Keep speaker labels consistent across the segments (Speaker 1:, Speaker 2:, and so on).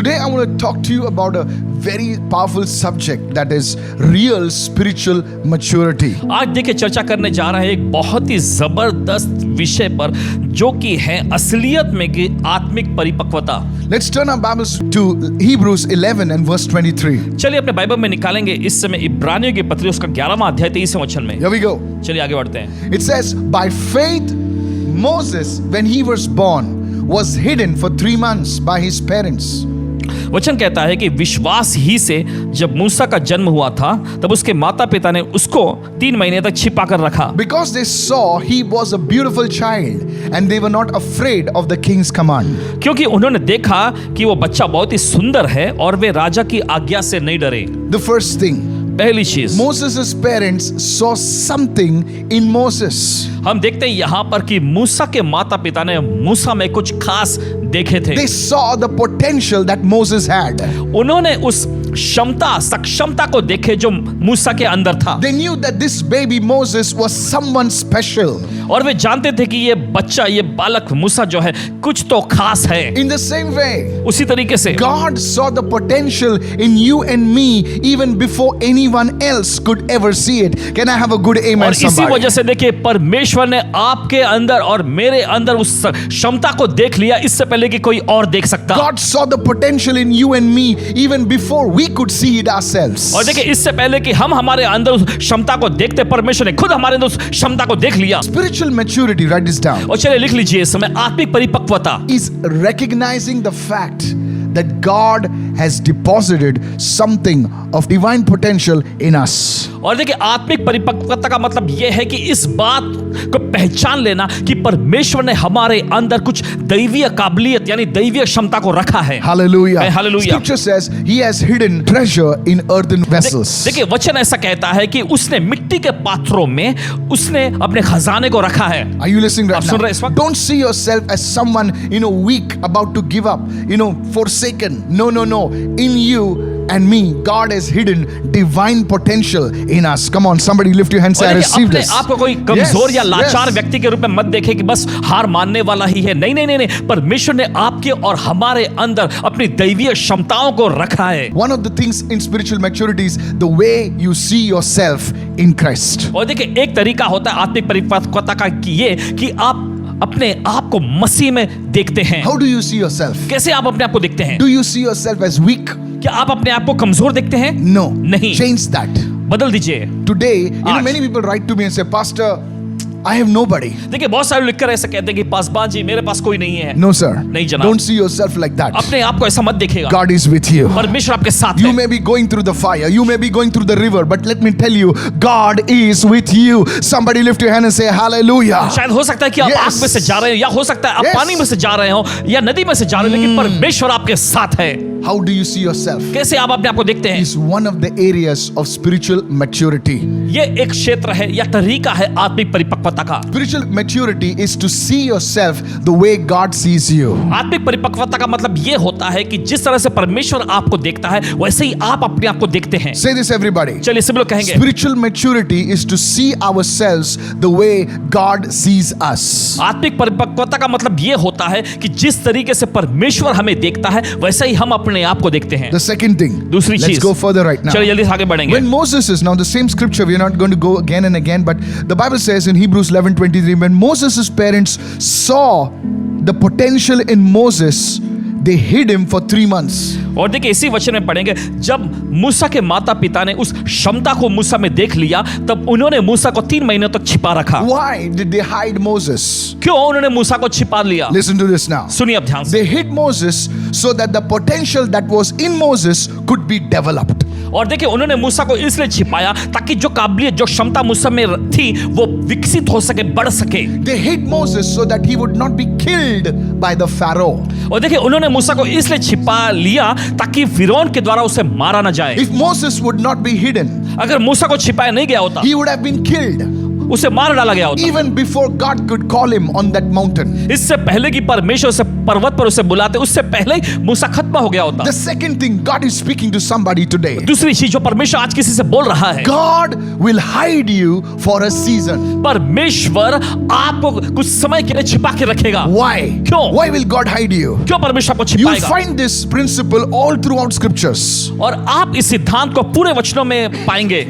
Speaker 1: Today I want to talk to you about a very powerful subject, that is real spiritual maturity.
Speaker 2: आज देखिए चर्चा करने जा रहे हैं एक बहुत ही जबरदस्त विषय पर, जो कि है असलियत में की आत्मिक परिपक्वता।
Speaker 1: Let's turn our Bibles to Hebrews 11 and verse 23.
Speaker 2: चलिए अपने बाइबल में निकालेंगे इस समय इब्रानियों की पत्री उसका 11वां अध्याय 23वें वचन में।
Speaker 1: Here we go.
Speaker 2: चलिए आगे बढ़ते हैं।
Speaker 1: It says, by faith Moses, when he was born, was hidden for 3 months by his parents.
Speaker 2: वचन कहता है कि विश्वास ही से जब मूसा का जन्म हुआ था, तब उसके माता पिता ने उसको 3 महीने तक छिपा कर रखा।
Speaker 1: Because they saw he was a beautiful child and they were not afraid of the king's command.
Speaker 2: क्योंकि उन्होंने देखा कि वो बच्चा बहुत ही सुंदर है और वे राजा की आज्ञा से नहीं डरे।
Speaker 1: The first thing,
Speaker 2: पहली चीज,
Speaker 1: Moses' parents saw something in Moses.
Speaker 2: हम देखते हैं यहाँ पर कि मूसा के माता पिता ने मूसा में कुछ खास देखे थे।
Speaker 1: They saw the potential that Moses had.
Speaker 2: उन्होंने उस क्षमता सक्षमता को देखे जो मूसा के अंदर था।
Speaker 1: They knew that this baby Moses was someone special.
Speaker 2: और वे जानते थे कि ये बच्चा, ये बालक मूसा जो है कुछ तो खास है।
Speaker 1: In the same way,
Speaker 2: उसी तरीके से
Speaker 1: God saw the potential in you and me even before anyone else could ever see it. Can I have a good amen,
Speaker 2: और इसी
Speaker 1: somebody?
Speaker 2: वजह से देखिए परमेश्वर ने आपके अंदर और मेरे अंदर उस क्षमता को देख लिया इससे पहले कि कोई और देख सकता।
Speaker 1: God saw the potential in you and me even before we could see it ourselves.
Speaker 2: और देखिए इससे पहले कि हम हमारे अंदर उस क्षमता को देखते, परमेश्वर ने खुद हमारे अंदर उस क्षमता को देख लिया।
Speaker 1: Spiritual maturity, write this down,
Speaker 2: और चलिए लिख लीजिए इस समय, आत्मिक परिपक्वता
Speaker 1: is recognizing the fact that God has deposited something of divine potential in us.
Speaker 2: और देखिए आत्मिक परिपक्वता का मतलब यह है कि इस बात को पहचान लेना कि परमेश्वर ने हमारे अंदर कुछ दैवीय काबिलियत यानी दैवीय क्षमता को रखा है।
Speaker 1: Hallelujah.
Speaker 2: Hallelujah.
Speaker 1: Scripture says he has hidden treasure in earthen vessels.
Speaker 2: देखिए वचन ऐसा कहता है कि उसने मिट्टी के पात्रों में उसने अपने खजाने को रखा है।
Speaker 1: Are you listening right
Speaker 2: आप सुन रहे हैं इस
Speaker 1: now?
Speaker 2: वक्त?
Speaker 1: Don't see yourself as someone, weak, about to give up, forsaken. No. In you and me, God has hidden divine potential in us. Come on, somebody lift your hands and say, I receive
Speaker 2: अपने
Speaker 1: this.
Speaker 2: आप को कोई कमजोर या लाचार
Speaker 1: yes.
Speaker 2: व्यक्ति के रूप में मत देखे कि बस हार मानने वाला ही है। नहीं, परमेश्वर ने आपके और हमारे अंदर अपनी दैवीय क्षमताओं को रखा है।
Speaker 1: One of the things in spiritual maturity is the way you see yourself in Christ.
Speaker 2: और देखिए एक तरीका होता है आत्मिक परिपक्वता का कि ये कि आप अपने आप को मसीह में देखते हैं।
Speaker 1: How do you see yourself?
Speaker 2: कैसे आप अपने आप को देखते हैं?
Speaker 1: Do you see yourself as weak?
Speaker 2: क्या आप अपने आप को कमजोर देखते हैं?
Speaker 1: No.
Speaker 2: नहीं।
Speaker 1: Change that.
Speaker 2: बदल दीजिए।
Speaker 1: Today,
Speaker 2: आज।
Speaker 1: many people write to me and say, Pastor, I have nobody.
Speaker 2: देखिए बहुत सारे लिखकर ऐसा कहते हैं कि पासवान जी मेरे पास कोई नहीं है।
Speaker 1: No, sir.
Speaker 2: नहीं जनाब।
Speaker 1: Don't see yourself like that.
Speaker 2: अपने आप को ऐसा मत देखिएगा।
Speaker 1: God is with you.
Speaker 2: परमेश्वर आपके साथ
Speaker 1: You
Speaker 2: है।
Speaker 1: may be going through the fire, you may be going through the river, but let me tell you, God is with you. Somebody lift your hand and say hallelujah.
Speaker 2: शायद हो सकता है कि आप
Speaker 1: Yes.
Speaker 2: आग में से जा रहे हो, या हो सकता है आप
Speaker 1: Yes.
Speaker 2: पानी में से जा रहे हो या नदी में से जा रहे हो, लेकिन परमेश्वर आपके साथ है।
Speaker 1: How do you see yourself?
Speaker 2: कैसे आप अपने आप को देखते हैं?
Speaker 1: Is one of the areas of spiritual maturity.
Speaker 2: ये एक क्षेत्र है या तरीका है आत्मिक परिपक्वता का।
Speaker 1: Spiritual maturity is to see yourself the way God sees you.
Speaker 2: आत्मिक परिपक्वता का मतलब ये होता है कि जिस तरह से परमेश्वर आपको देखता है वैसे ही आप अपने आप को देखते हैं।
Speaker 1: Say this, everybody.
Speaker 2: चलिए सब लोग कहेंगे,
Speaker 1: Spiritual maturity is to see ourselves the way God sees us.
Speaker 2: आत्मिक परिपक्वता का मतलब ये होता है कि जिस तरीके से परमेश्वर हमें देखता है वैसे ही हम अपने आप को देखते हैं।
Speaker 1: The second thing,
Speaker 2: दूसरी
Speaker 1: let's
Speaker 2: चीज,
Speaker 1: go further right now.
Speaker 2: चलिए जल्दी से आगे बढ़ेंगे।
Speaker 1: When Moses is, now the same scripture, we are not going to go again and again, but the Bible says in Hebrews 11:23, when Moses' parents saw the potential in Moses, they hid him for 3 months.
Speaker 2: और देखिए इसी वचन में पढ़ेंगे, जब मूसा के माता पिता ने उस क्षमता को मूसा में देख लिया तब उन्होंने मूसा को 3 महीनों तक छिपा रखा।
Speaker 1: Why did they hide Moses?
Speaker 2: क्यों उन्होंने मूसा को छिपा लिया?
Speaker 1: Listen to this now.
Speaker 2: सुनिए अब ध्यान से।
Speaker 1: They hid Moses so that the potential that was in Moses could be developed.
Speaker 2: और देखिए उन्होंने मूसा को इसलिए छिपाया ताकि जो काबिलियत, जो क्षमता मूसा में थी वो विकसित हो सके, बढ़ सके।
Speaker 1: They hid Moses so that he would not be killed by the Pharaoh.
Speaker 2: और देखिए उन्होंने मूसा को इसलिए छिपा लिया ताकि फिरौन के द्वारा उसे मारा ना जाए।
Speaker 1: If Moses would not be hidden,
Speaker 2: अगर मूसा को छिपाया नहीं गया होता
Speaker 1: he would have been killed.
Speaker 2: उसे मार डाला गया होता।
Speaker 1: Even before God could call him on that mountain.
Speaker 2: इससे पहले कि परमेश्वर उसे पर्वत पर उसे बुलाते, उससे पहले ही मूसा खत्म हो गया होता।
Speaker 1: The second thing, God is speaking to somebody today.
Speaker 2: दूसरी चीज जो परमेश्वर आज किसी से बोल रहा है,
Speaker 1: God will hide you for a season.
Speaker 2: परमेश्वर आपको कुछ समय के लिए छिपा के रखेगा।
Speaker 1: Why?
Speaker 2: क्यों?
Speaker 1: Why will God hide you?
Speaker 2: क्यों परमेश्वर आपको
Speaker 1: You will
Speaker 2: छिपाएगा?
Speaker 1: find this principle all throughout scriptures.
Speaker 2: और आप इस सिद्धांत को पूरे वचनों में पाएंगे।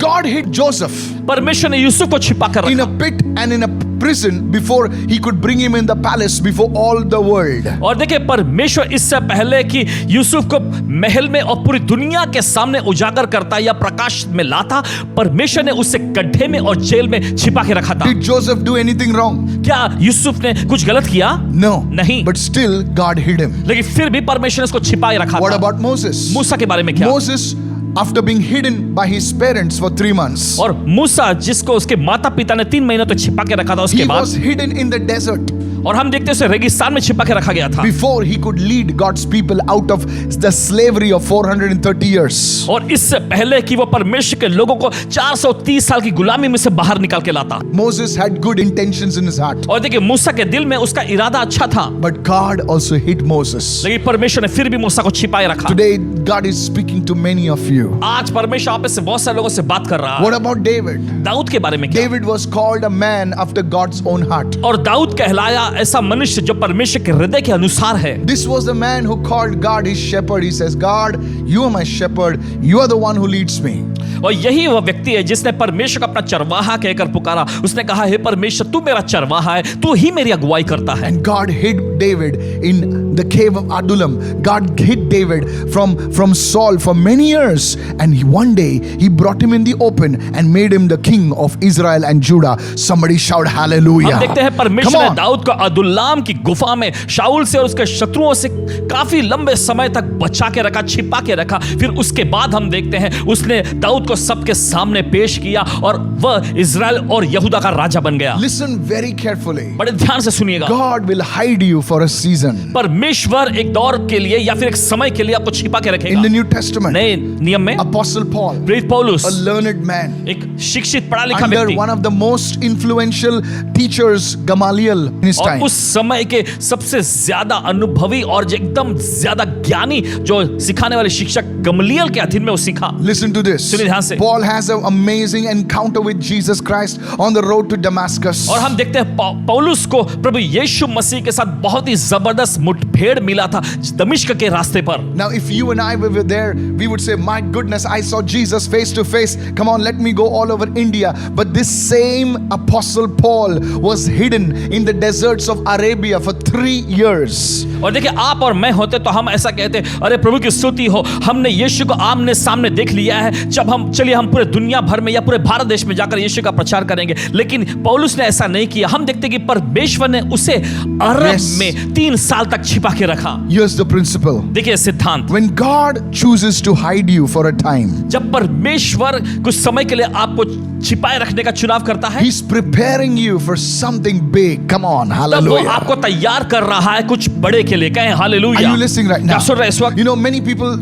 Speaker 1: God hid Joseph
Speaker 2: परमेश्वर ने यूसुफ को छिपा कर
Speaker 1: in
Speaker 2: रखा
Speaker 1: a pit and in a prison before he could bring him in the palace before all the world.
Speaker 2: और देखिए परमेश्वर इससे पहले कि यूसुफ को महल में और पूरी दुनिया के सामने उजागर करता या प्रकाश में लाता, परमेश्वर ने उसे गड्ढे में और जेल में छिपा के रखा था।
Speaker 1: Did Joseph do anything wrong?
Speaker 2: क्या यूसुफ ने कुछ गलत किया?
Speaker 1: No.
Speaker 2: नहीं।
Speaker 1: But still God hid him.
Speaker 2: लेकिन फिर भी परमेश्वर ने उसको छिपाए रखा
Speaker 1: What
Speaker 2: था।
Speaker 1: about Moses?
Speaker 2: मूसा के बारे में क्या?
Speaker 1: Moses, after being hidden by his parents for 3 months,
Speaker 2: और मूसा जिसको उसके माता पिता ने 3 महीनों तक छिपा के रखा था, उसके
Speaker 1: he
Speaker 2: बाद
Speaker 1: was hidden in the desert
Speaker 2: और हम देखते हैं उसे रेगिस्तान में छिपा के रखा गया था,
Speaker 1: before he could lead God's people out of the slavery of 430 years.
Speaker 2: और इससे पहले कि वो परमेश्वर के लोगों को 430 साल की गुलामी में से बाहर निकाल के लाता।
Speaker 1: Moses had good intentions in his heart,
Speaker 2: और देखिए मूसा के दिल में उसका इरादा अच्छा था,
Speaker 1: but God also hid Moses.
Speaker 2: लेकिन परमेश्वर ने फिर भी मूसा को छिपाए रखा।
Speaker 1: Today God is speaking to many of you.
Speaker 2: आज परमेश्वर आप में से बहुत सारे लोगों से बात कर रहा है।
Speaker 1: What about David?
Speaker 2: दाऊद के बारे में क्या?
Speaker 1: David was called a man after God's own heart.
Speaker 2: और दाऊद कहलाया ऐसा मनुष्य जो परमेश्वर के हृदय के अनुसार है।
Speaker 1: This was the man who called God his shepherd. He says, God, you are my shepherd. You are the one who leads me.
Speaker 2: और यही वह व्यक्ति है जिसने परमेश्वर को अपना चरवाहा कहकर पुकारा। उसने कहा, हे परमेश्वर, तू मेरा चरवाहा है, तू ही मेरी अगुवाई करता है।
Speaker 1: And God hid David in the cave of Adullam. God hid David from Saul for many years. And one day he brought him in the open and made him the king of Israel and Judah. Somebody shout hallelujah.
Speaker 2: हम देखते हैं
Speaker 1: Come
Speaker 2: परमेश्वर ने
Speaker 1: on.
Speaker 2: Dawood को अदुल्लाम की गुफा में शाऊल से और उसके शत्रुओं से काफी लंबे समय तक बचा के रखा, छिपा के रखा। फिर उसके बाद हम देखते हैं उसने दाऊद को सबके सामने पेश किया और वह इज़राइल और यहूदा का राजा बन गया।
Speaker 1: Listen very carefully.
Speaker 2: बड़े ध्यान से सुनिएगा।
Speaker 1: God will hide you for a season.
Speaker 2: परमेश्वर एक दौर के लिए या फिर एक समय के लिए आपको छिपा के रखेगा।
Speaker 1: In the New Testament,
Speaker 2: नए नियम में
Speaker 1: Apostle Paul,
Speaker 2: प्रेरित पौलुस,
Speaker 1: a learned man,
Speaker 2: एक शिक्षित पढ़ा लिखा
Speaker 1: under
Speaker 2: व्यक्ति,
Speaker 1: one of the most influential teachers, Gamaliel, in his
Speaker 2: और
Speaker 1: time.
Speaker 2: उस समय के सबसे ज्यादा अनुभवी और एकदम ज्यादा ज्ञानी जो सिखाने वाले शिक्षक गमलीएल के अधीन में वो सीखा।
Speaker 1: Listen to this.
Speaker 2: सुनिए ध्यान से।
Speaker 1: Paul has an amazing encounter with Jesus Christ on the road to Damascus.
Speaker 2: और हम देखते हैं पौलुस को प्रभु यीशु मसीह के साथ बहुत ही जबरदस्त मुठभेड़ मिला था दमिश्क के रास्ते पर।
Speaker 1: Now, if you and I were there, we would say, my goodness, I saw Jesus face to face. Come on, let me go all over India. But this same Apostle Paul was hidden in the deserts of Arabia for 3 years.
Speaker 2: और देखिए आप और मैं होते तो हम ऐसा कहते, अरे प्रभु की स्तुति हो, हमने यीशु को आमने सामने देख लिया है, जब हम चलिए हम पूरे दुनिया भर में या पूरे भारत देश में जाकर यीशु का प्रचार करेंगे। लेकिन पौलुस ने ऐसा नहीं किया। हम देखते कि परमेश्वर ने उसे अरब में 3 साल तक छिपा के रखा।
Speaker 1: Here's the principle.
Speaker 2: देखिए सिद्धांत,
Speaker 1: When God chooses to hide you for a time,
Speaker 2: जब परमेश्वर कुछ समय के लिए आपको छिपाए रखने का चुनाव करता है,
Speaker 1: He's preparing you for something big. Come on,
Speaker 2: तब वो
Speaker 1: hallelujah.
Speaker 2: आपको तैयार कर रहा है कुछ बड़े के लिए। कहें
Speaker 1: Are
Speaker 2: hallelujah.
Speaker 1: you listening right
Speaker 2: क्या
Speaker 1: now?
Speaker 2: सुन रहे हैं इस वक्त?
Speaker 1: You know, many people,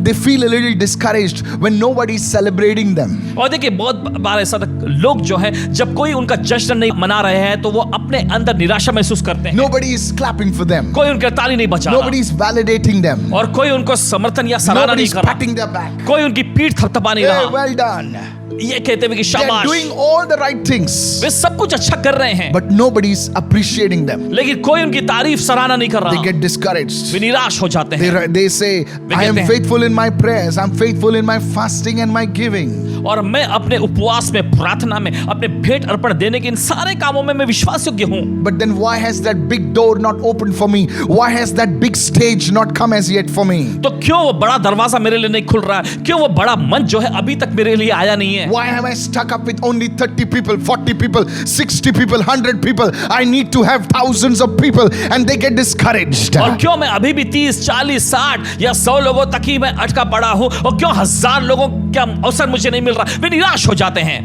Speaker 1: they feel a little discouraged when nobody is celebrating them.
Speaker 2: और देखिए बहुत बार ऐसा लोग जो है जब कोई उनका जश्न नहीं मना रहे हैं तो वो अपने अंदर निराशा महसूस करते हैं।
Speaker 1: Nobody is clapping for them.
Speaker 2: कोई उनके ताली नहीं बजा रहा
Speaker 1: Nobody is validating them.
Speaker 2: और कोई उनको समर्थन या सराहना
Speaker 1: Nobody
Speaker 2: नहीं
Speaker 1: is
Speaker 2: कर रहा,
Speaker 1: patting their back.
Speaker 2: कोई उनकी पीठ थपथपा नहीं
Speaker 1: Hey,
Speaker 2: रहा,
Speaker 1: well done.
Speaker 2: ये कहते हुए कि
Speaker 1: They're
Speaker 2: शाबाश,
Speaker 1: doing all the right things,
Speaker 2: वे सब कुछ अच्छा कर रहे हैं,
Speaker 1: but nobody is appreciating them.
Speaker 2: लेकिन कोई उनकी तारीफ सराहना नहीं कर
Speaker 1: They
Speaker 2: रहा,
Speaker 1: get discouraged.
Speaker 2: वे निराश हो जाते हैं।
Speaker 1: They say, I am
Speaker 2: कहते हैं,
Speaker 1: faithful in my prayers, I'm faithful in my fasting and my giving.
Speaker 2: और मैं अपने उपवास में, प्रार्थना में, अपने भेंट अर्पण देने के इन सारे कामों में मैं विश्वास योग्य हूँ।
Speaker 1: But then why has that big door not opened for me? Why has that big stage not come as yet for me?
Speaker 2: तो क्यों वो बड़ा दरवाजा मेरे लिए नहीं खुल रहा है? क्यों वो बड़ा मंच जो है अभी तक मेरे लिए आया नहीं है?
Speaker 1: Why am I stuck up with only 30 people, 40 people, 60 people, 100 people? I need to have thousands of people and they get discouraged.
Speaker 2: और क्यों मैं अभी भी 30, 40, 60 या 100 लोगों तक ही मैं अटका पड़ा हूं? और क्यों 1000 लोगों का अवसर मुझे नहीं मिल रहा? वे निराश हो जाते हैं।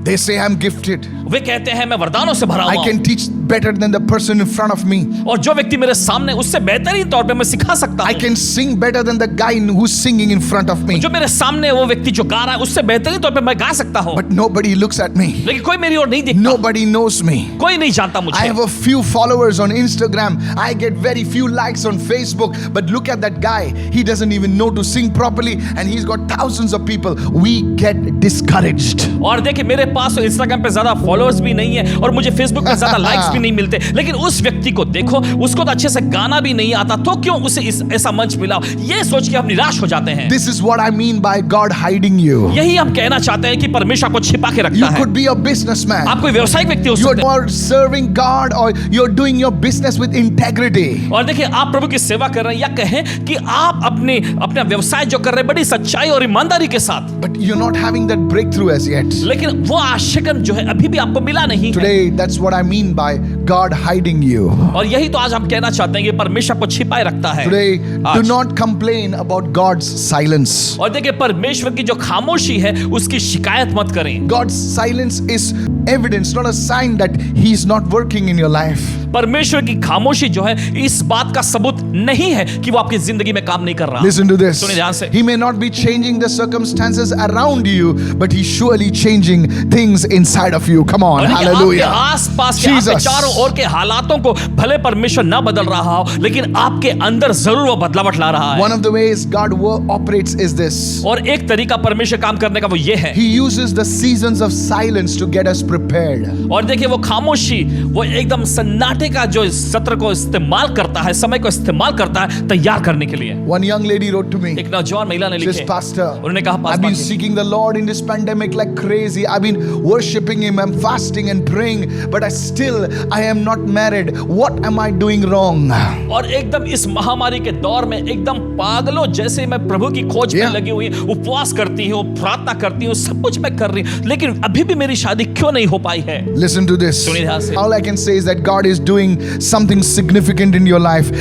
Speaker 1: They say I'm gifted.
Speaker 2: वे कहते हैं मैं वरदानों से भरा
Speaker 1: I
Speaker 2: हुआ
Speaker 1: can
Speaker 2: हूं,
Speaker 1: teach better than the person in front of me.
Speaker 2: और जो व्यक्ति मेरे सामने उससे बेहतरीन तौर पे मैं सिखा सकता
Speaker 1: I
Speaker 2: हूँ।
Speaker 1: can sing better than the guy who's singing in front of me.
Speaker 2: जो मेरे सामने वो व्यक्ति जो गा रहा है उससे बेहतरीन तौर पे मैं गा सकता हूँ।
Speaker 1: But nobody looks at me.
Speaker 2: लेकिन कोई मेरी ओर नहीं देखता,
Speaker 1: Nobody knows me.
Speaker 2: कोई नहीं जानता
Speaker 1: I
Speaker 2: मुझे।
Speaker 1: have a few followers on Instagram. I get very few likes on Facebook. But look at that guy. He doesn't even know to sing properly and he's got thousands of people. We get discouraged.
Speaker 2: और देखिए मेरे पास तो Instagram पे ज्यादा followers भी नहीं है और मुझे फेसबुक पे ज्यादा लाइक्स भी नहीं मिलते, लेकिन उस व्यक्ति को देखो, उसको तो अच्छे से गाना भी नहीं आता, तो क्यों उसे ऐसा मंच मिला? ये सोच के हम निराश हो जाते हैं।
Speaker 1: This is what I mean by God hiding you.
Speaker 2: यही हम कहना चाहते हैं कि परमेश्वर आपको छिपा के रखता
Speaker 1: You
Speaker 2: है।
Speaker 1: could be a businessman.
Speaker 2: आप कोई व्यवसायिक व्यक्ति हो
Speaker 1: You're
Speaker 2: सकते हैं
Speaker 1: serving God or you're doing your business with integrity.
Speaker 2: और देखिए आप प्रभु की सेवा कर रहे हैं, या कहें कि आप अपना व्यवसाय जो कर रहे हैं बड़ी सच्चाई और ईमानदारी के साथ,
Speaker 1: But you're not having that breakthrough as yet.
Speaker 2: लेकिन वो आशीर्वाद जो है अभी भी आपको मिला नहीं है।
Speaker 1: Today, that's what I mean by God hiding you.
Speaker 2: और यही तो आज हम कहना चाहते हैं कि परमेश्वर आपको छिपाए रखता है।
Speaker 1: Today, do
Speaker 2: आज।
Speaker 1: not complain about God's silence.
Speaker 2: और देखिए परमेश्वर की जो खामोशी है उसकी शिकायत मत करें।
Speaker 1: God's silence is evidence, not a sign that He's not working in your life.
Speaker 2: परमेश्वर की खामोशी जो है इस बात का सबूत नहीं है कि वो आपकी जिंदगी में काम नहीं कर रहा।
Speaker 1: Listen to this.
Speaker 2: सुनिए ध्यान से।
Speaker 1: He may not be changing the circumstances around you, but He's surely changing things inside of you. Come on,
Speaker 2: और देखिए,
Speaker 1: hallelujah.
Speaker 2: आपके आस-पास के आपके
Speaker 1: Jesus.
Speaker 2: चारों ओर के हालातों को भले परमेश्वर ना बदल रहा हो, लेकिन आपके अंदर जरूर वो बदलावट ला रहा है।
Speaker 1: One of the ways God operates is this.
Speaker 2: और एक तरीका परमेश्वर काम करने का वो ये है।
Speaker 1: He uses the seasons of silence to get us prepared.
Speaker 2: और देखिए वो खामोशी, वो एकदम सन्नाटे का जो सत्र को इस्तेमाल करता है, समय को इस्तेमाल करता है तैयार करने के लिए।
Speaker 1: One young lady wrote to me.
Speaker 2: एक नौजवान महिला ने
Speaker 1: Says,
Speaker 2: लिखे,
Speaker 1: Pastor,
Speaker 2: उन्होंने कहा,
Speaker 1: I've been
Speaker 2: pastor
Speaker 1: seeking the Lord in this pandemic like crazy. I've been worshiping Him. I'm fasting and praying, but I am not married. What am I doing wrong?
Speaker 2: और एकदम इस महामारी के दौर में एकदम पागलों जैसे मैं प्रभु की खोज में
Speaker 1: Yeah.
Speaker 2: लगी हुई, उपवास करती हूँ, प्रार्थना करती हूँ, सब कुछ मैं कर रही हूँ, लेकिन अभी भी मेरी शादी क्यों नहीं हो पाई है?
Speaker 1: Listen to this.
Speaker 2: सुनिए ध्यान से।
Speaker 1: All I can say is that God is doing something significant in your life.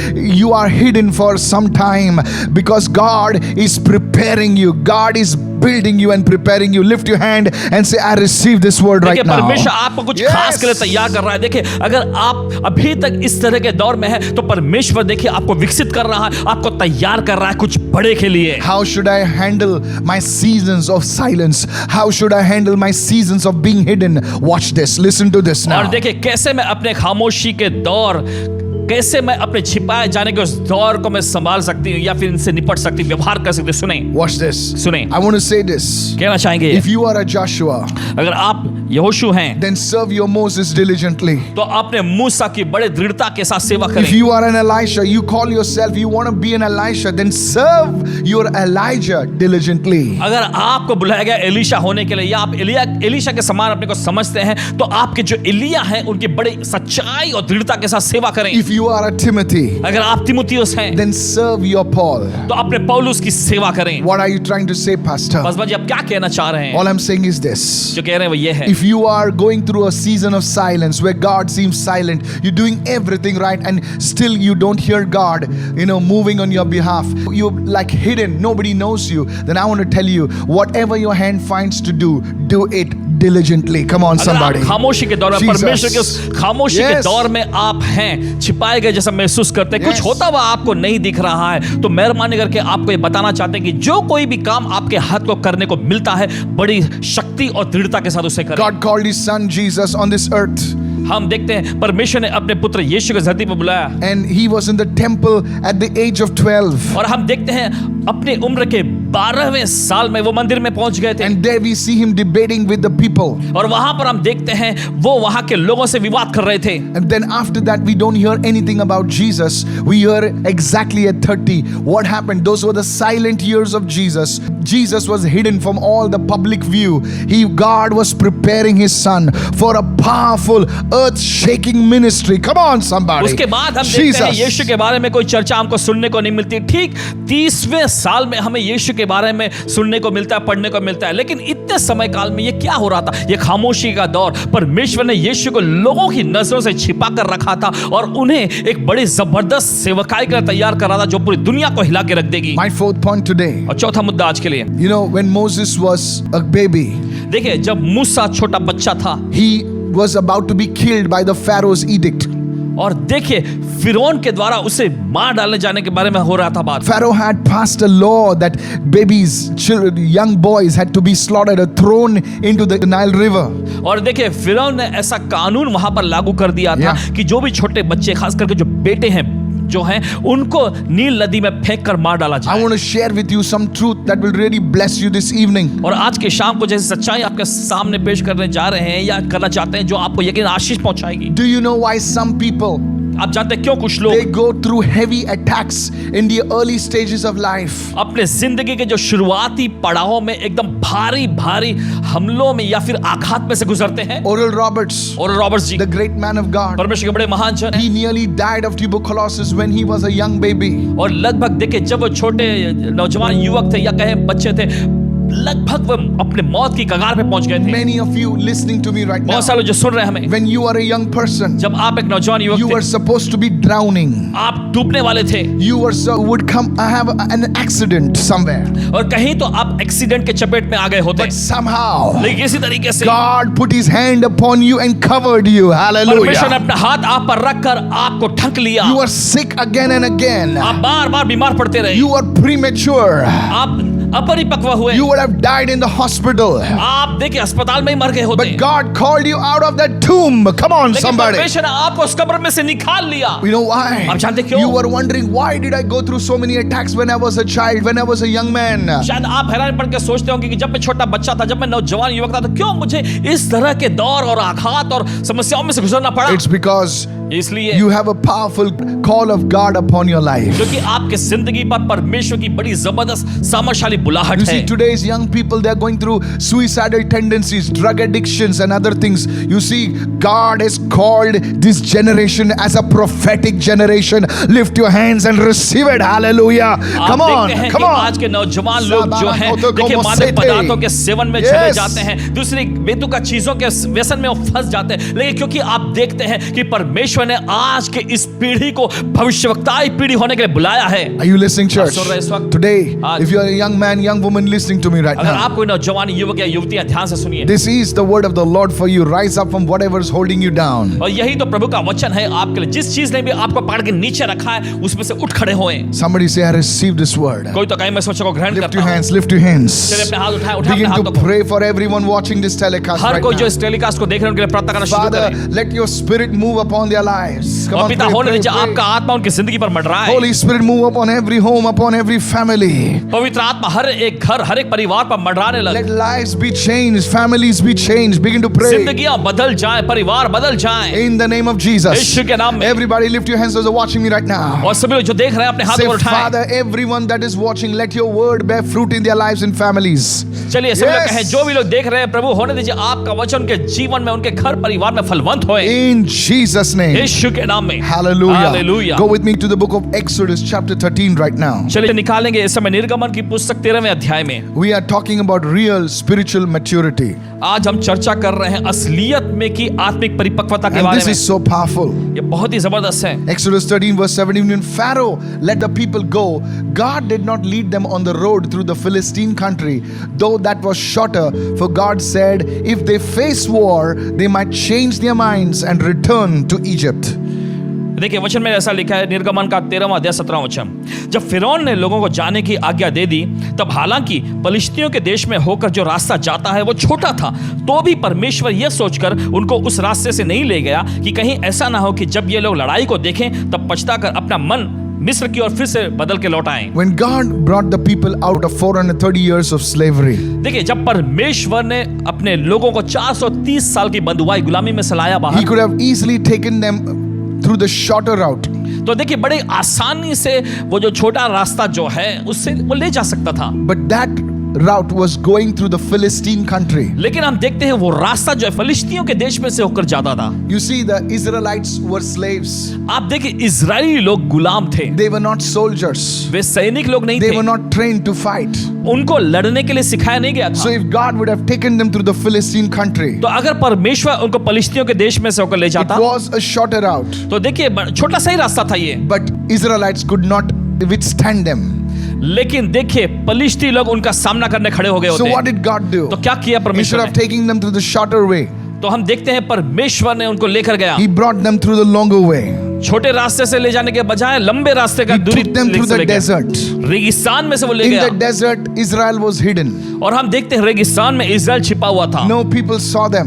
Speaker 1: You are hidden for some time because God is preparing you. God is building you and preparing you. Lift your hand and say, I receive this word right
Speaker 2: देखिए
Speaker 1: now.
Speaker 2: परमेश्वर आपको कुछ
Speaker 1: Yes.
Speaker 2: खास के लिए तैयार कर रहा है। देखिए अगर आप अभी तक इस तरह के दौर में है तो परमेश्वर देखिए आपको विकसित कर रहा है, आपको तैयार कर रहा है कुछ बड़े के लिए।
Speaker 1: How should I handle my seasons of silence? How should I handle my seasons of being hidden? Watch this. Listen to this now.
Speaker 2: और देखिए कैसे मैं अपने खामोशी के दौर, कैसे मैं अपने छिपाए जाने के उस दौर को मैं संभाल सकती हूँ या फिर इनसे निपट सकती हूँ, व्यवहार कर सकती हूँ। सुने,
Speaker 1: Watch this.
Speaker 2: सुने।
Speaker 1: I want to say this.
Speaker 2: कहना चाहेंगे,
Speaker 1: If you are a Joshua,
Speaker 2: अगर आप यहोशू हैं
Speaker 1: then serve your Moses diligently.
Speaker 2: तो अपने मूसा की बड़े दृढ़ता के साथ सेवा
Speaker 1: If
Speaker 2: करें।
Speaker 1: you are an Elisha, you call yourself, you want to be an Elisha, then serve your Elijah diligently.
Speaker 2: अगर आपको बुलाया गया एलिशा होने के लिए या आप एलिशा के समान अपने को समझते हैं तो आपके जो एलिया हैं उनकी बड़ी सच्चाई और दृढ़ता के साथ सेवा करें।
Speaker 1: If you are a Timothy,
Speaker 2: अगर आप तिमुथियुस हैं
Speaker 1: then serve your Paul.
Speaker 2: तो अपने पौलुस की सेवा करें।
Speaker 1: What are you trying to say, Pastor?
Speaker 2: बस जी आप क्या कहना चाह रहे हैं?
Speaker 1: All I'm saying is this.
Speaker 2: जो कह रहे हैं वो ये है,
Speaker 1: If you are going through a season of silence where God seems silent, you're doing everything right and still you don't hear God, moving on your behalf, you're like hidden, nobody knows you, then I want to tell you, whatever your hand finds to do it diligently. Come on,
Speaker 2: अगर
Speaker 1: somebody.
Speaker 2: आप खामोशी के दौर में,
Speaker 1: Jesus.
Speaker 2: परमेश्वर के उस खामोशी के
Speaker 1: Yes.
Speaker 2: दौर में आप हैं, छिपाए गए जैसा महसूस करते हैं, कुछ
Speaker 1: Yes.
Speaker 2: होता हुआ आपको नहीं दिख रहा है, तो मेहरबानी करके आपको ये बताना चाहते हैं कि जो कोई भी काम आपके हाथ को करने को मिलता है बड़ी शक्ति और दृढ़ता के साथ उसे करें।
Speaker 1: God called His Son Jesus on this earth,
Speaker 2: हम देखते हैं परमेश्वर ने अपने पुत्र यीशु को धरती पर बुलाया
Speaker 1: and He was in the temple at the age of 12.
Speaker 2: और हम देखते हैं अपने उम्र के 12वें साल में वो मंदिर में पहुंच गए थे
Speaker 1: And there we see Him debating with the people.
Speaker 2: और वहां पर हम देखते हैं वो वहां के लोगों से विवाद कर रहे थे।
Speaker 1: And then after that, we don't hear anything about Jesus. We hear exactly at 30. What happened? Those were the silent years of Jesus. Jesus was hidden from all the public view. God was preparing His Son for a powerful, earth-shaking ministry. Come on, somebody.
Speaker 2: उसके बाद हम देखते हैं यीशु के बारे में कोई चर्चा हमको सुनने को नहीं मिलती। ठीक 30वें साल में हमें यीशु के बारे में सुनने को मिलता है, पढ़ने को मिलता है, लेकिन इतने समय काल में ये क्या हो रहा था? ये खामोशी का दौर। परमेश्वर ने यीशु को लोगों की नजरों से छिपा कर रखा था और उन्हें एक बड़ी जबरदस्त सेवकाई के लिए तैयार कर रहा था जो पूरी दुनिया को हिला के रख देगी।
Speaker 1: My fourth point today.
Speaker 2: और चौथा मुद्दा आज के लिए,
Speaker 1: When Moses was a baby,
Speaker 2: देखिए जब मूसा छोटा बच्चा था,
Speaker 1: he was about to be killed by the Pharaoh's edict.
Speaker 2: और देखिए फिरौन के द्वारा उसे मार डालने जाने के बारे में हो रहा था बात।
Speaker 1: Pharaoh had passed a law that babies, children, young boys had to be slaughtered or thrown into the Nile River.
Speaker 2: और देखिए फिरौन ने ऐसा कानून वहां पर लागू कर दिया था कि जो भी छोटे बच्चे, खास करके जो बेटे हैं जो हैं, उनको नील नदी में फेंक कर मार डाला
Speaker 1: I
Speaker 2: जाए।
Speaker 1: want to share with you some truth that will really bless you this evening.
Speaker 2: और आज के शाम को जैसे सच्चाई आपके सामने पेश करने जा रहे हैं या करना चाहते हैं, जो आपको यकीन आशीष पहुंचाएगी।
Speaker 1: Do you know why some people,
Speaker 2: आप जानते हैं क्यों कुछ
Speaker 1: they
Speaker 2: लोग
Speaker 1: go through heavy attacks in the early stages of life?
Speaker 2: अपने जिंदगी के जो शुरुआती पड़ावों में एकदम भारी भारी हमलों में या फिर आघात में से गुजरते हैं।
Speaker 1: Oral Roberts,
Speaker 2: और Roberts ji,
Speaker 1: the great man of God,
Speaker 2: परमेश्वर के बड़े महान जन हैं।
Speaker 1: he nearly died of tuberculosis when he was a young baby.
Speaker 2: और लगभग देखिए जब वो छोटे नौजवान युवक थे या कहे बच्चे थे, लगभग वो अपने मौत की कगार पे पहुंच गए थे।
Speaker 1: Many of you listening to me right now,
Speaker 2: बहुत सारे जो सुन रहे हैं हमें,
Speaker 1: when you are a young person,
Speaker 2: जब आप एक नौजवान
Speaker 1: you
Speaker 2: युवक
Speaker 1: were
Speaker 2: थे,
Speaker 1: supposed to be drowning.
Speaker 2: आप डूबने वाले थे
Speaker 1: You would come have an accident somewhere,
Speaker 2: और कहीं तो आप एक्सीडेंट के चपेट में आ गए होते,
Speaker 1: but somehow
Speaker 2: लेकिन इसी तरीके से
Speaker 1: God put His hand upon you and covered you.
Speaker 2: परमेश्वर ने
Speaker 1: Hallelujah.
Speaker 2: अपना हाथ आप पर रखकर आपको ढक लिया।
Speaker 1: You are sick again and again.
Speaker 2: आप बार बार बीमार पड़ते रहे,
Speaker 1: You are premature.
Speaker 2: आप अपरिपक्व हुए,
Speaker 1: You would have died in the hospital.
Speaker 2: आप देखिए अस्पताल में ही मर गए होते।
Speaker 1: But God called you out of that tomb. Come on,
Speaker 2: लेकिन
Speaker 1: somebody.
Speaker 2: परमेश्वर ने आपको उस कब्र में से निकाल लिया।
Speaker 1: You know why?
Speaker 2: आप जानते क्यों?
Speaker 1: You were wondering, why did I go through so many attacks when I was a child, when I was a young man?
Speaker 2: शायद आप हैरान पड़ के सोचते होंगे कि जब मैं छोटा बच्चा था, जब मैं नौजवान युवक था, तो क्यों मुझे इस तरह के दौर और आघात और समस्याओं में से गुजरना पड़ा।
Speaker 1: It's because
Speaker 2: इसलिए
Speaker 1: you have a powerful call of God upon your life.
Speaker 2: क्योंकि आपके जिंदगी पर परमेश्वर की बड़ी जबरदस्त सामर्थशाली बुलाहट
Speaker 1: You
Speaker 2: है।
Speaker 1: see, today's young people, they are going through suicidal tendencies, drug addictions, and other things. You see, God has called this generation as a prophetic generation. Lift your hands and receive it. Hallelujah. Come
Speaker 2: आप
Speaker 1: on,
Speaker 2: देखते हैं
Speaker 1: come
Speaker 2: कि
Speaker 1: on.
Speaker 2: आज के नौजवान लोग जो हैं,
Speaker 1: Sabana
Speaker 2: देखिए
Speaker 1: koto
Speaker 2: मादक
Speaker 1: como
Speaker 2: पदार्थों के सेवन में चले
Speaker 1: Yes.
Speaker 2: जाते हैं, दूसरी बेतुका चीजों के व्यसन में वो फंस जाते हैं। लेकिन क्योंकि आप देखते हैं कि परमेश्वर ने आज के इस पीढ़ी को भविष्यवक्ताई पीढ़ी होने के लिए बुलाया है।
Speaker 1: Are you listening, church?
Speaker 2: सुन रहे हैं इस वक्त?
Speaker 1: Today,
Speaker 2: आज-
Speaker 1: if you are a young man, young woman listening to me right
Speaker 2: अगर
Speaker 1: now,
Speaker 2: आप कोई नौजवान युवक या युवतियां ध्यान से सुनिए,
Speaker 1: this is the word of the Lord for you. Rise up from whatever is holding you down.
Speaker 2: और यही तो प्रभु का वचन है आपके लिए। जिस चीज ने भी आपको पकड़ के नीचे रखा है, उसमें से उठ खड़े होए।
Speaker 1: Somebody say, I received this word.
Speaker 2: कोई तो कहीं मैं सोचा को ग्रहण
Speaker 1: Lift
Speaker 2: करता
Speaker 1: your
Speaker 2: हूं।
Speaker 1: hands, lift your hands.
Speaker 2: चलिए अपने हाथ उठाएं, उठाएं अपने
Speaker 1: Begin
Speaker 2: हाथों
Speaker 1: to
Speaker 2: को।
Speaker 1: pray for everyone watching this telecast
Speaker 2: her
Speaker 1: right
Speaker 2: कोई जो
Speaker 1: now.
Speaker 2: इस टेलीकास्ट को देख रहे हैं उनके लिए प्रार्थना करना शुरू
Speaker 1: Father,
Speaker 2: करें।
Speaker 1: let your spirit move upon their lives. Come
Speaker 2: और
Speaker 1: on,
Speaker 2: पिता
Speaker 1: pray,
Speaker 2: होने
Speaker 1: pray,
Speaker 2: दीजिए
Speaker 1: pray.
Speaker 2: आपका आत्मा उनकी जिंदगी पर मंडराए।
Speaker 1: Holy Spirit, move upon every home, upon every family.
Speaker 2: पवित्र आत्मा हर एक घर, हर एक परिवार पर मंडराने लगे।
Speaker 1: Let lives be changed, families be changed. Begin to pray.
Speaker 2: जिंदगियां बदल जाएं, परिवार बदल जाएं।
Speaker 1: In the name of Jesus.
Speaker 2: यीशु के नाम में।
Speaker 1: Everybody lift your hands as you're watching me right now.
Speaker 2: और सभी लोग जो देख रहे हैं अपने हाथ
Speaker 1: Say,
Speaker 2: को उठाएं।
Speaker 1: Father, everyone that is watching, let your word bear fruit in their lives and families.
Speaker 2: चलिए सभी लोग
Speaker 1: Yes.
Speaker 2: कहें, जो भी लोग देख रहे हैं प्रभु होने दीजिए आपका वचन उनके जीवन में, उनके घर परिवार में फलवंत होए।
Speaker 1: In Jesus' name.
Speaker 2: यीशु के नाम में।
Speaker 1: Hallelujah.
Speaker 2: Hallelujah.
Speaker 1: Go with me to the book of Exodus chapter 13 right now.
Speaker 2: चलिए निकालेंगे इस समय निर्गमन की पुस्तक 13वें अध्याय में।
Speaker 1: We are talking about real spiritual maturity.
Speaker 2: आज हम चर्चा कर रहे हैं असलियत में की आत्मिक परिपक्वता के
Speaker 1: And
Speaker 2: बारे
Speaker 1: this
Speaker 2: में।
Speaker 1: is so powerful.
Speaker 2: ये बहुत ही जबरदस्त है।
Speaker 1: Exodus 13 verse 17, when Pharaoh let the people go, God did not lead them on the road through the Philistine country, though that was shorter, for God said, if they face war, they might change their minds and return to Egypt.
Speaker 2: देखिए वचन में ऐसा लिखा है, निर्गमन का 13वां अध्याय 17वां वचन। जब फिरौन ने लोगों को जाने की आज्ञा दे दी, तब हालांकि पलिश्तियों के देश में होकर जो रास्ता जाता है वो छोटा था, तो भी परमेश्वर यह सोचकर उनको उस रास्ते से नहीं ले गया कि कहीं ऐसा ना हो कि जब ये लोग लड़ाई को देखें तब पछताकर अपना मन मिस्र की ओर फिर से बदल के लौट आएं।
Speaker 1: When God brought the people out of 430 years of slavery,
Speaker 2: देखिए जब परमेश्वर ने अपने लोगों को 430 साल की बंधुआई गुलामी में से लाया
Speaker 1: He
Speaker 2: बाहर,
Speaker 1: could have easily taken them through the shorter route.
Speaker 2: तो देखिए बड़े आसानी से वो जो छोटा रास्ता जो है उससे वो ले जा सकता था।
Speaker 1: But that route was going through the Philistine country.
Speaker 2: लेकिन हम देखते हैं वो रास्ता जो है फलिश्तियों के देश में से होकर जाता था।
Speaker 1: You see, the Israelites were slaves.
Speaker 2: आप देखिए इजरायली लोग गुलाम थे,
Speaker 1: They were not soldiers.
Speaker 2: वे सैनिक लोग नहीं
Speaker 1: They
Speaker 2: थे,
Speaker 1: were not trained to fight.
Speaker 2: उनको लड़ने के लिए सिखाया नहीं गया
Speaker 1: So
Speaker 2: था।
Speaker 1: if God would have taken them through the Philistine country,
Speaker 2: तो अगर परमेश्वर उनको फलिश्तियों के देश में से होकर ले
Speaker 1: it
Speaker 2: जाता,
Speaker 1: was a shorter route.
Speaker 2: तो देखिए छोटा सा ही रास्ता था ये,
Speaker 1: But Israelites could not withstand them.
Speaker 2: लेकिन देखिए फलिश्ती लोग उनका सामना करने खड़े हो गए
Speaker 1: So what
Speaker 2: होते।
Speaker 1: did God do?
Speaker 2: तो क्या किया
Speaker 1: Instead
Speaker 2: परमेश्वर
Speaker 1: of
Speaker 2: ने?
Speaker 1: taking them through the shorter way,
Speaker 2: तो हम देखते हैं परमेश्वर ने उनको लेकर गया,
Speaker 1: He brought them through the longer way.
Speaker 2: छोटे रास्ते से ले जाने के बजाय लंबे रास्ते का
Speaker 1: He
Speaker 2: दूरी
Speaker 1: took them through
Speaker 2: से
Speaker 1: the
Speaker 2: ले गया।
Speaker 1: desert.
Speaker 2: रेगिस्तान में से वो ले
Speaker 1: In
Speaker 2: गया,
Speaker 1: the desert, Israel was hidden.
Speaker 2: और हम देखते हैं रेगिस्तान में इजराइल छिपा हुआ था,
Speaker 1: No people saw them.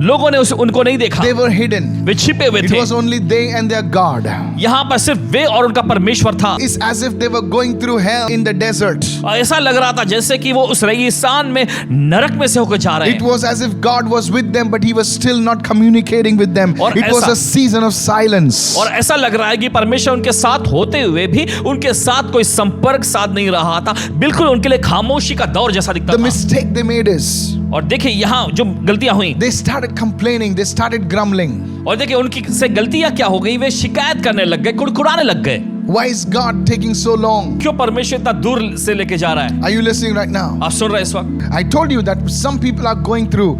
Speaker 2: लोगों ने उनको नहीं देखा,
Speaker 1: They were hidden.
Speaker 2: वे छिपे हुए
Speaker 1: It
Speaker 2: थे।
Speaker 1: was only they and their God.
Speaker 2: यहाँ पर सिर्फ वे और उनका परमेश्वर था।
Speaker 1: It's as if they were going through hell in the desert.
Speaker 2: और ऐसा लग रहा था जैसे कि वो उस रेगिस्तान में नरक में से होकर जा रहे
Speaker 1: It
Speaker 2: हैं।
Speaker 1: was as if God was with them, but He was still not communicating with them.
Speaker 2: और
Speaker 1: It was
Speaker 2: ऐसा-
Speaker 1: a season of silence.
Speaker 2: और ऐसा लग रहा है कि परमेश्वर उनके साथ होते हुए भी उनके साथ कोई संपर्क साध नहीं रहा था, बिल्कुल उनके लिए खामोशी का दौर जैसा दिखता
Speaker 1: The
Speaker 2: था।
Speaker 1: mistake they made is
Speaker 2: और देखिए यहाँ जो गलतियां हुई,
Speaker 1: they started complaining, they started grumbling.
Speaker 2: और देखिए उनकी से गलतियां क्या हो गई, वे शिकायत करने लग गए, कुड़कुड़ाने लग गए।
Speaker 1: Why is God taking so long?
Speaker 2: क्यों परमेश्वर इतना दूर से लेके जा रहा है?
Speaker 1: Are you listening right now?
Speaker 2: आप सुन रहे हैं इस वक्त?
Speaker 1: I told you that some people are going through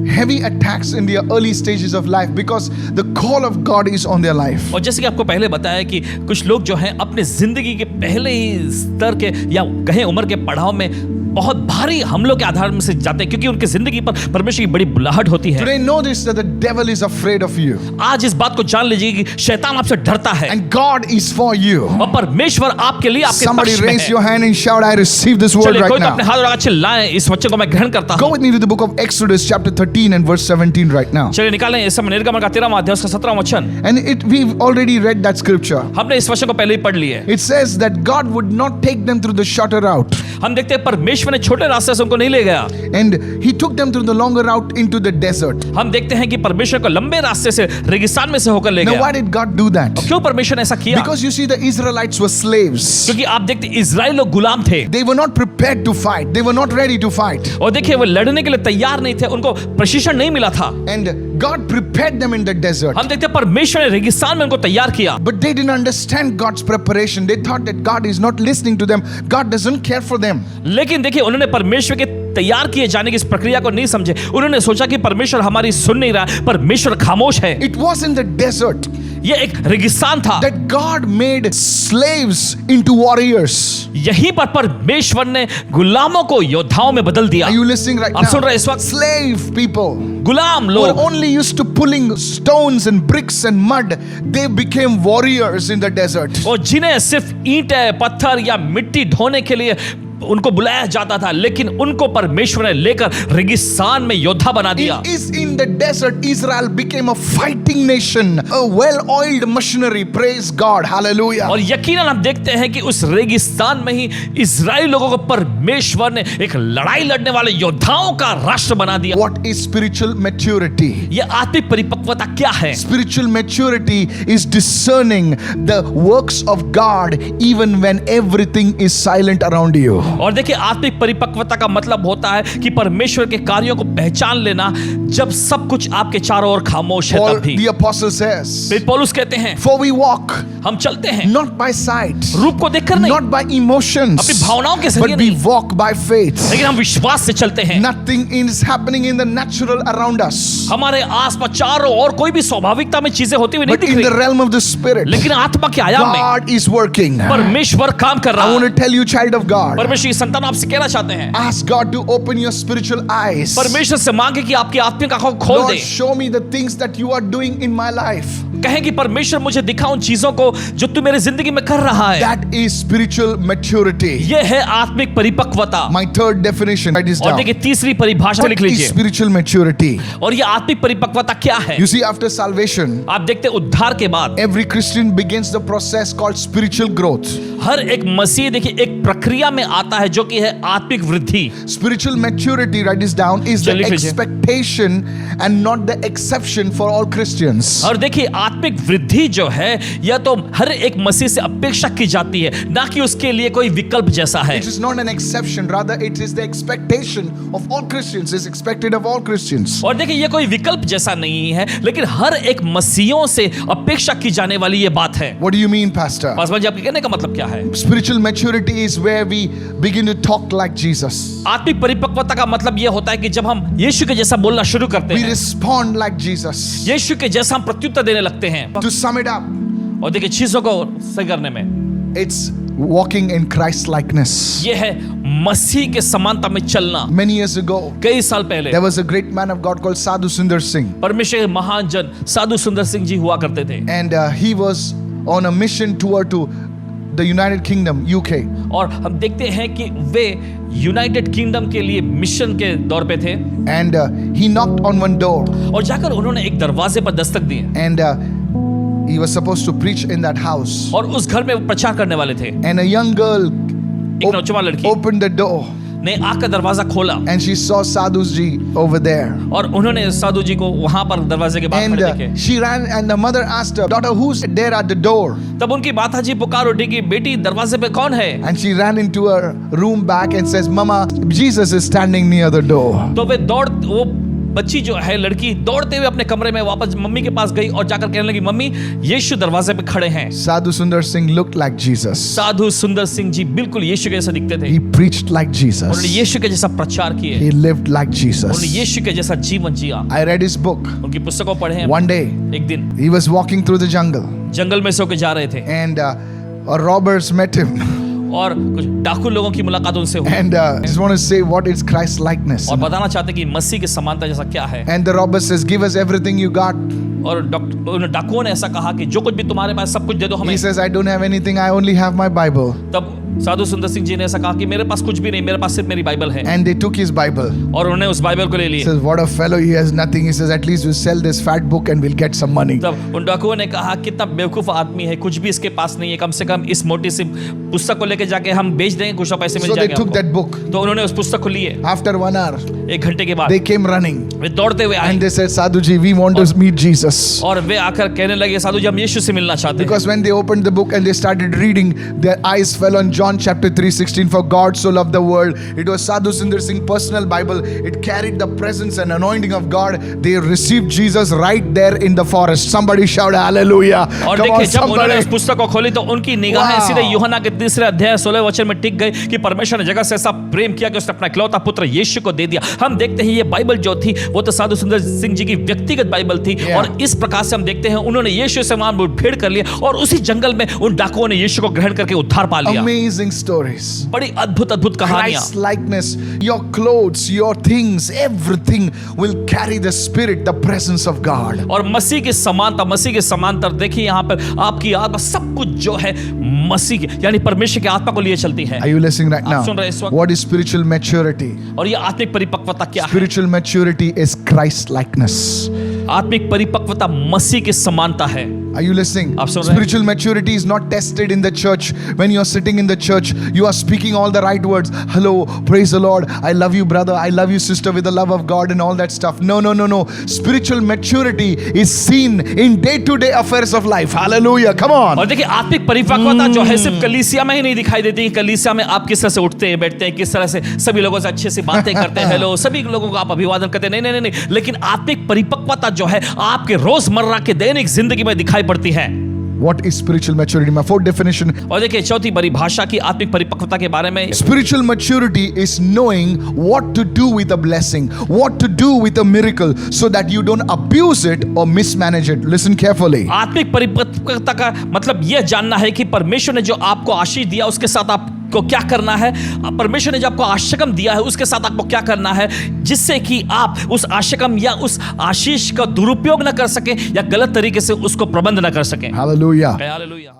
Speaker 1: heavy attacks in their early stages of life because the call of God is on their life.
Speaker 2: और जैसे कि आपको पहले बताया कि कुछ लोग जो हैं अपने जिंदगी के पहले ही स्तर के या कहें उम्र के पड़ाव में बहुत भारी हमलों के आधार में से जाते हैं, क्योंकि उनकी जिंदगी पर परमेश्वर की बड़ी बुलाहट होती है।
Speaker 1: Today know this, that the devil is afraid of you
Speaker 2: आज इस बात को जान लीजिए कि शैतान आपसे डरता है
Speaker 1: and God is for you.
Speaker 2: और परमेश्वर आपके लिए आपके
Speaker 1: Somebody
Speaker 2: पक्ष में
Speaker 1: raise
Speaker 2: है।
Speaker 1: your hand and shout, I receive this word
Speaker 2: चलिए
Speaker 1: right
Speaker 2: कोई तो अपने
Speaker 1: now.
Speaker 2: हाथ लगा चिल्लाएं, इस वचन को मैं ग्रहण करता
Speaker 1: Go
Speaker 2: हूं।
Speaker 1: with me to the book of Exodus chapter 13 and verse 17 right now.
Speaker 2: चलिए निकालें इस समय निर्गमन का 13वां अध्याय उसका 17वां वचन।
Speaker 1: And we've already read that scripture.
Speaker 2: हमने इस वचन को पहले ही पढ़ लिया है।
Speaker 1: It says that God would not take them through the shorter route,
Speaker 2: हम देखते हैं परमेश्वर ने छोटे रास्ते से उनको नहीं ले गया,
Speaker 1: and He took them through the longer route into the desert.
Speaker 2: हम देखते हैं कि परमेश्वर को लंबे रास्ते से रेगिस्तान में से होकर ले
Speaker 1: Now,
Speaker 2: गया।
Speaker 1: why did God do that?
Speaker 2: क्यों परमेश्वर ने ऐसा किया?
Speaker 1: Because you see, the Israelites were slaves.
Speaker 2: क्योंकि आप देखते इजराइल लोग गुलाम थे,
Speaker 1: They were not prepared to fight. They were not ready to fight.
Speaker 2: और देखिए वो लड़ने के लिए तैयार नहीं थे, उनको प्रशिक्षण नहीं मिला था।
Speaker 1: And God prepared them in the desert.
Speaker 2: हम देखते हैं परमेश्वर ने रेगिस्तान में उनको तैयार किया,
Speaker 1: But they didn't understand God's preparation. They thought that God is not listening to them. God doesn't care for them.
Speaker 2: लेकिन देखिए उन्होंने परमेश्वर के तैयार किए जाने की इस प्रक्रिया को नहीं समझे। उन्होंने सोचा कि परमेश्वर हमारी सुन नहीं रहा, परमेश्वर खामोश है।
Speaker 1: It was in the desert
Speaker 2: ये एक रेगिस्तान था,
Speaker 1: that God made slaves into warriors.
Speaker 2: यहीं पर परमेश्वर ने गुलामों को योद्धाओं में बदल दिया।
Speaker 1: Are you listening right
Speaker 2: आप सुन रहे
Speaker 1: now?
Speaker 2: हैं इस वक्त?
Speaker 1: Slave people
Speaker 2: गुलाम
Speaker 1: were
Speaker 2: लोग
Speaker 1: only used to pulling stones and bricks and mud. They became warriors in the desert.
Speaker 2: और जिन्हें सिर्फ ईंटें, पत्थर या मिट्टी ढोने के लिए उनको बुलाया जाता था, लेकिन उनको परमेश्वर ने लेकर रेगिस्तान में योद्धा बना दिया।
Speaker 1: It is in the desert Israel became a fighting nation, a well-oiled machinery. Praise God. Hallelujah.
Speaker 2: और यकीनन हम देखते हैं कि उस रेगिस्तान में ही इजराइली लोगों को परमेश्वर ने एक लड़ाई लड़ने वाले योद्धाओं का राष्ट्र बना दिया।
Speaker 1: What is spiritual maturity?
Speaker 2: ये आत्मिक परिपक्वता क्या है?
Speaker 1: Spiritual maturity is discerning the works of God even when everything is silent around you.
Speaker 2: और देखिए आत्मिक परिपक्वता का मतलब होता है कि परमेश्वर के कार्यों को पहचान लेना जब सब कुछ आपके चारों ओर खामोश है
Speaker 1: Paul
Speaker 2: तब भी।
Speaker 1: the apostle says,
Speaker 2: फिर पौलुस कहते हैं
Speaker 1: for we walk
Speaker 2: हम चलते हैं
Speaker 1: not by sight,
Speaker 2: रूप को देखकर नहीं,
Speaker 1: not by emotions,
Speaker 2: अपनी भावनाओं के
Speaker 1: but
Speaker 2: जरिए
Speaker 1: we
Speaker 2: नहीं,
Speaker 1: walk by faith.
Speaker 2: लेकिन हम विश्वास से चलते हैं।
Speaker 1: Nothing is happening in the natural around us,
Speaker 2: हमारे आसपास चारों ओर कोई भी स्वाभाविकता में चीजें होती हुई नहीं
Speaker 1: but
Speaker 2: दिख
Speaker 1: in the
Speaker 2: रही,
Speaker 1: realm of the spirit,
Speaker 2: लेकिन आत्मा के आयाम में
Speaker 1: God is working. I
Speaker 2: परमेश्वर काम कर रहा
Speaker 1: want
Speaker 2: है।
Speaker 1: to tell you, child of God,
Speaker 2: परमेश्वर की संतान आपसे कहना चाहते हैं,
Speaker 1: ask God to open your spiritual eyes.
Speaker 2: परमेश्वर से मांगे कि आपकी आत्मिक आंखों को खोल
Speaker 1: Lord,
Speaker 2: they.
Speaker 1: show me the things that you are doing in my life.
Speaker 2: कहें कि परमेश्वर मुझे दिखा उन चीजों को जो तू मेरे जिंदगी में कर रहा है।
Speaker 1: That is spiritual maturity.
Speaker 2: ये है आत्मिक परिपक्वता।
Speaker 1: My third definition, write this
Speaker 2: और
Speaker 1: down.
Speaker 2: देखिए तीसरी परिभाषा
Speaker 1: What
Speaker 2: लिख
Speaker 1: is
Speaker 2: लीजिए।
Speaker 1: spiritual maturity?
Speaker 2: और ये आत्मिक परिपक्वता क्या है?
Speaker 1: You see, after salvation,
Speaker 2: आप देखते हैं उद्धार के बाद
Speaker 1: every Christian begins the process called spiritual growth.
Speaker 2: हर एक मसीह देखिए एक प्रक्रिया में आता है जो कि है आत्मिक वृद्धि।
Speaker 1: Spiritual maturity, write this down, is the
Speaker 2: चलिए लिख लीजिए।
Speaker 1: expectation and not the exception for all Christians.
Speaker 2: और देखिए आत्मिक वृद्धि जो है यह तो हर एक मसीह से अपेक्षा की जाती है, ना कि उसके लिए कोई विकल्प जैसा है।
Speaker 1: It is not an exception, rather it is the expectation of all Christians. It's expected of all Christians.
Speaker 2: और देखिए ये कोई विकल्प जैसा नहीं है, लेकिन हर एक मसीहों से अपेक्षा की जाने वाली ये बात है।
Speaker 1: What do you mean, Pastor?
Speaker 2: Paswan ji आपके कहने का मतलब क्या है?
Speaker 1: Spiritual maturity is where we begin to talk like Jesus.
Speaker 2: आत्मिक परिपक्वता का मतलब यह होता है कि जब हम यीशु के जैसा बोलना शुरू करते
Speaker 1: We
Speaker 2: हैं,
Speaker 1: respond like Jesus.
Speaker 2: यीशु के जैसा हम प्रत्युत्तर देने लगते हैं।
Speaker 1: To sum it up,
Speaker 2: और देखिए चीजों को सही करने में
Speaker 1: it's walking in Christ likeness.
Speaker 2: यह है मसीह के समानता में चलना।
Speaker 1: Many years ago,
Speaker 2: कई साल पहले
Speaker 1: there was a great man of God called Sadhu Sundar Singh.
Speaker 2: परमेश्वर के महान जन साधु सुंदर सिंह जी हुआ करते थे,
Speaker 1: And he was on a mission tour to the United Kingdom, UK.
Speaker 2: और हम देखते हैं कि वे यूनाइटेड किंगडम के लिए मिशन के दौर पे थे,
Speaker 1: And he knocked on one door.
Speaker 2: और जाकर उन्होंने एक दरवाजे पर दस्तक दी,
Speaker 1: And he was supposed to preach in that house.
Speaker 2: और उस घर में वो प्रचार करने वाले थे।
Speaker 1: And a young girl
Speaker 2: एक नौजवान लड़की
Speaker 1: opened the door.
Speaker 2: ने आकर दरवाजा खोला,
Speaker 1: And she saw Sadhuji over there.
Speaker 2: और उन्होंने साधु जी को वहां पर दरवाजे के बाहर
Speaker 1: And
Speaker 2: खड़े देखे।
Speaker 1: she ran, and the mother asked her, "Daughter, who's there at the door?"
Speaker 2: तब उनकी माता जी पुकार उठी कि बेटी दरवाजे पे कौन है?
Speaker 1: And she ran into her room back and says, "Mama, Jesus is standing near the door."
Speaker 2: तो वो बच्ची जो है लड़की दौड़ते हुए अपने कमरे में वापस मम्मी के पास गई और जाकर कहने लगी, मम्मी यीशु दरवाजे पे खड़े हैं।
Speaker 1: Sadhu Sundar Singh looked like Jesus.
Speaker 2: साधु सुंदर सिंह जी बिल्कुल यीशु के जैसा दिखते थे।
Speaker 1: He preached like
Speaker 2: उन्होंने
Speaker 1: Jesus.
Speaker 2: यीशु के जैसा प्रचार किए,
Speaker 1: He lived like
Speaker 2: उन्होंने
Speaker 1: Jesus.
Speaker 2: यीशु के जैसा जीवन जिया।
Speaker 1: I read his book.
Speaker 2: उनकी पुस्तकों पढ़े हैं।
Speaker 1: One day,
Speaker 2: एक दिन
Speaker 1: he was walking through the jungle,
Speaker 2: जंगल में से होकर जा रहे थे,
Speaker 1: and robbers met him.
Speaker 2: और कुछ डाकू लोगों की मुलाकात उनसे हुई,
Speaker 1: And I just want to say, what is Christ likeness?
Speaker 2: और बताना चाहते कि मसीह की समानता जैसा क्या है।
Speaker 1: And the robber says, "Give us everything you got."
Speaker 2: और डाकुओं ने ऐसा कहा कि जो कुछ भी तुम्हारे पास सब कुछ दे दो हमें।
Speaker 1: He says, "I don't have anything. I only have my Bible."
Speaker 2: तब साधु सुंदर सिंह जी ने ऐसा कहा कि मेरे पास कुछ भी नहीं, मेरे पास सिर्फ मेरी बाइबल है।
Speaker 1: And they took his Bible.
Speaker 2: और उन्होंने उस बाइबल को ले
Speaker 1: He
Speaker 2: लिया।
Speaker 1: says, "What a fellow! He has nothing." He says, "At least we sell this fat book and we'll get some money."
Speaker 2: तब उन डाकुओं ने कहा कितना बेवकूफ आदमी है, कुछ भी इसके पास नहीं है, कम से कम इस मोटी सी पुस्तक को लेके जाके हम बेच देंगे, कुछ पैसे मिल
Speaker 1: So they
Speaker 2: जाएंगे
Speaker 1: took
Speaker 2: हमको।
Speaker 1: that book.
Speaker 2: तो उन्होंने उस पुस्तक को लिए।
Speaker 1: After 1 hour,
Speaker 2: एक घंटे के बाद
Speaker 1: they came running
Speaker 2: वे दौड़ते हुए आए
Speaker 1: and they said, "Sadhuji, we want to meet Jesus."
Speaker 2: और वे आकर कहने लगे, साधु जी हम यीशु से मिलना चाहते हैं।
Speaker 1: Because when they opened the book and they started reading, their eyes fell on John chapter 3:16. For God so loved the world. It was Sadhu Sundar Singh personal Bible. It carried the presence and anointing of God. They received Jesus right there in the forest. Somebody shout hallelujah.
Speaker 2: और
Speaker 1: Come on,
Speaker 2: देखिए जब उन्होंने
Speaker 1: somebody.
Speaker 2: उस पुस्तक को खोली तो उनकी निगाहें
Speaker 1: Wow.
Speaker 2: सीधे यूहन्ना के 3 अध्याय 16 वचन में टिक गई कि परमेश्वर ने जगत से ऐसा प्रेम किया कि उसने अपना इकलौता पुत्र यीशु को दे दिया। हम देखते हैं ये बाइबल जो थी वो तो साधु सुंदर सिंह जी की व्यक्तिगत बाइबल थी,
Speaker 1: Yeah.
Speaker 2: और इस प्रकार से हम देखते हैं उन्होंने यीशु से वहां मुठभेड़ कर लिया और उसी जंगल में उन डाकुओं ने यीशु को ग्रहण करके उद्धार पा लिया।
Speaker 1: Amazing stories.
Speaker 2: बड़ी अद्भुत अद्भुत कहानियां।
Speaker 1: Christ likeness, your clothes, your things, everything will carry the spirit, the presence of God.
Speaker 2: और मसीह की समानता, मसीह के समांतर देखिए यहाँ पर आपकी आत्मा सब कुछ जो है मसीह की यानी परमेश्वर की आत्मा को लिए चलती है।
Speaker 1: Are you listening right
Speaker 2: आप सुन रहे हैं इस
Speaker 1: now?
Speaker 2: वक्त?
Speaker 1: What is spiritual maturity?
Speaker 2: और ये आत्मिक परिपक्वता क्या है?
Speaker 1: Spiritual maturity is Christ likeness.
Speaker 2: आत्मिक परिपक्वता मसीह की समानता है।
Speaker 1: Are you listening?
Speaker 2: आप सुन रहे हैं?
Speaker 1: Spiritual maturity is not tested in the church. When you are sitting in the church, you are speaking all the right words. Hello, praise the Lord. I love you, brother. I love you, sister, with the love of God and all that stuff. No, no, no, no. Spiritual maturity is seen in day-to-day affairs of life. Hallelujah. Come on.
Speaker 2: और देखिए आत्मिक परिपक्वता जो है सिर्फ कलीसिया में ही नहीं दिखाई देती। कलीसिया में आप किस तरह से उठते हैं, बैठते हैं, किस तरह से सभी लोगों से अच्छे से बातें करते हैं, हेलो, सभी लोगों को आप अभिवादन करते हैं। नहीं, लेकिन आत्मिक परिपक्वता जो है आपके रोजमर्रा के दैनिक जिंदगी में दिखाई पड़ती है।
Speaker 1: What is spiritual maturity? My fourth definition.
Speaker 2: और देखिए चौथी परिभाषा की आत्मिक परिपक्वता के बारे में,
Speaker 1: Spiritual maturity is knowing what to do with a blessing, what to do with a miracle, so that you don't abuse it or mismanage it. Listen carefully.
Speaker 2: आत्मिक परिपक्वता का मतलब यह जानना है कि परमेश्वर ने जो आपको आशीष दिया उसके साथ आपको क्या करना है, परमेश्वर ने जो आपको आशीषकम दिया है उसके साथ आपको क्या करना है, जिससे कि आप उस आशीषकम या उस आशीष का दुरुपयोग न कर सके या गलत तरीके से उसको प्रबंध न कर सकें।
Speaker 1: Hallelujah.
Speaker 2: हालेलुया।